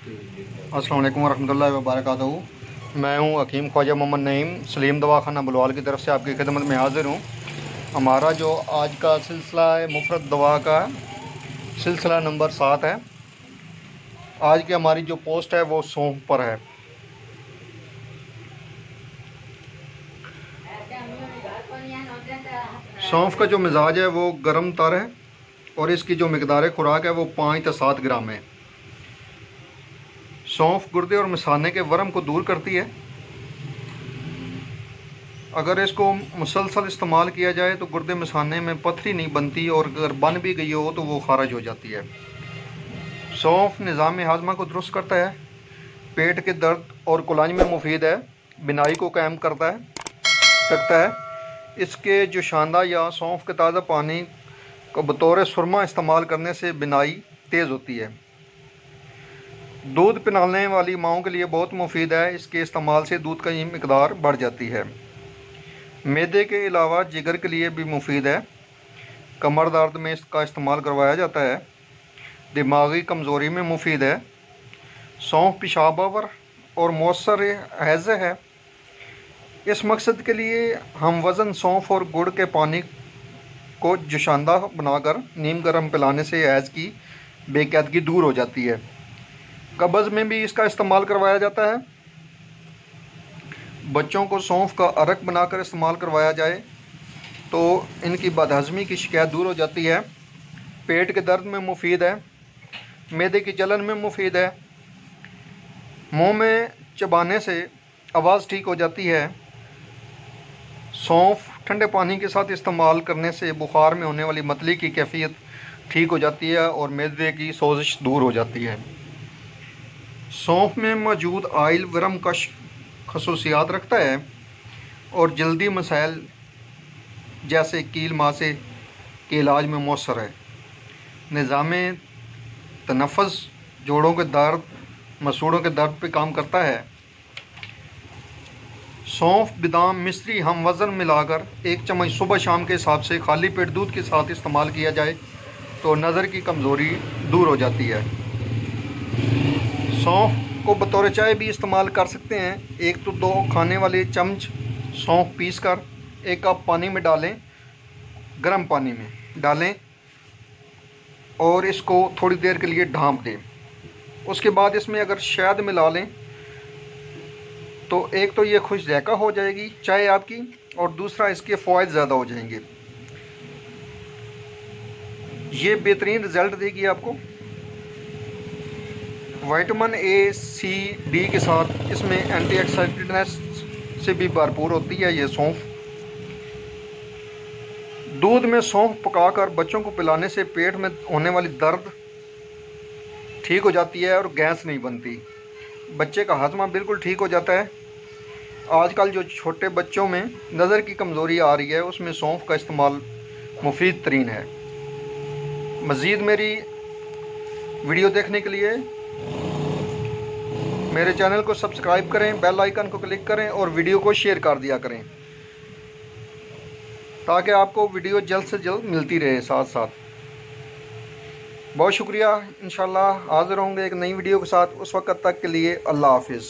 अस्सलाम वालेकुम वरहमतुल्लाहि वबरकातुहू। मैं हूँ हकीम ख्वाजा मोहम्मद नईम, सलीम दवाखाना बुलवाल की तरफ से आपकी खिदमत में हाज़िर हूँ। हमारा जो आज का सिलसिला है मुफ़रद दवा का सिलसिला नंबर 7 है। आज की हमारी जो पोस्ट है वो सौंफ पर है। सौंफ का जो मिजाज है वो गर्म तर है और इसकी जो मिकदार खुराक है वो 5 से 7 ग्राम है। सौंफ गुर्दे और मिसाने के वरम को दूर करती है। अगर इसको मुसलसल इस्तेमाल किया जाए तो गुर्दे मिसाने में पथरी नहीं बनती और अगर बन भी गई हो तो वो खारिज हो जाती है। सौंफ निज़ाम हाजमा को दुरुस्त करता है, पेट के दर्द और कुलांज में मुफीद है, बिनाई को कायम रखता है। इसके जो शानदा या सौंफ के ताज़ा पानी को बतौर सुरमा इस्तेमाल करने से बिनाई तेज़ होती है। दूध पिलाने वाली माओं के लिए बहुत मुफीद है। इसके इस्तेमाल से दूध की मिकदार बढ़ जाती है। मैदे के अलावा जिगर के लिए भी मुफीद है। कमर दर्द में इसका इस्तेमाल करवाया जाता है। दिमागी कमज़ोरी में मुफीद है। सौंफ पेशाबावर और मौसर हैज़ है। इस मकसद के लिए हम वज़न सौंफ और गुड़ के पानी को जोशांदा बनाकर नीम गर्म पिलाने से हैज़ की बेक़ैदगी दूर हो जाती है। कब्ज़ में भी इसका इस्तेमाल करवाया जाता है। बच्चों को सौंफ का अरक बनाकर इस्तेमाल करवाया जाए तो इनकी बदहज़मी की शिकायत दूर हो जाती है। पेट के दर्द में मुफीद है। मैदे की जलन में मुफीद है। मुंह में चबाने से आवाज़ ठीक हो जाती है। सौंफ ठंडे पानी के साथ इस्तेमाल करने से बुखार में होने वाली मतली की कैफियत ठीक हो जाती है और मैदे की सोजिश दूर हो जाती है। सौंफ में मौजूद आयल वरम का खसूसियात रखता है और जल्दी मसाइल जैसे कील मासे के इलाज में मौसर है। निज़ाम तनफ़्फ़ुस, जोड़ों के दर्द, मसूड़ों के दर्द पे काम करता है। सौंफ, बादाम, मिश्री हम वज़न मिलाकर 1 चम्मच सुबह शाम के हिसाब से खाली पेट दूध के साथ इस्तेमाल किया जाए तो नज़र की कमज़ोरी दूर हो जाती है। सौंफ को बतौर चाय भी इस्तेमाल कर सकते हैं। 1 से 2 खाने वाले चम्मच सौंफ पीस कर 1 कप पानी में डालें, गर्म पानी में डालें और इसको थोड़ी देर के लिए ढाँप दें। उसके बाद इसमें अगर शहद मिला लें तो एक तो ये खुश ज़ायक़ा हो जाएगी चाय आपकी और दूसरा इसके फ़वाइद ज़्यादा हो जाएंगे। ये बेहतरीन रिज़ल्ट देगी आपको। विटामिन ए, सी, डी के साथ इसमें एंटीऑक्सीडेंट्स से भी भरपूर होती है ये सौंफ। दूध में सौंफ पकाकर बच्चों को पिलाने से पेट में होने वाली दर्द ठीक हो जाती है और गैस नहीं बनती। बच्चे का हाजमा बिल्कुल ठीक हो जाता है। आजकल जो छोटे बच्चों में नज़र की कमज़ोरी आ रही है उसमें सौंफ का इस्तेमाल मुफीद तरीन है। मज़ीद मेरी वीडियो देखने के लिए मेरे चैनल को सब्सक्राइब करें, बेल आइकन को क्लिक करें और वीडियो को शेयर कर दिया करें ताकि आपको वीडियो जल्द से जल्द मिलती रहे साथ साथ। बहुत शुक्रिया। इंशाल्लाह हाज़िर होंगे एक नई वीडियो के साथ। उस वक़्त तक के लिए अल्लाह हाफ़िज़।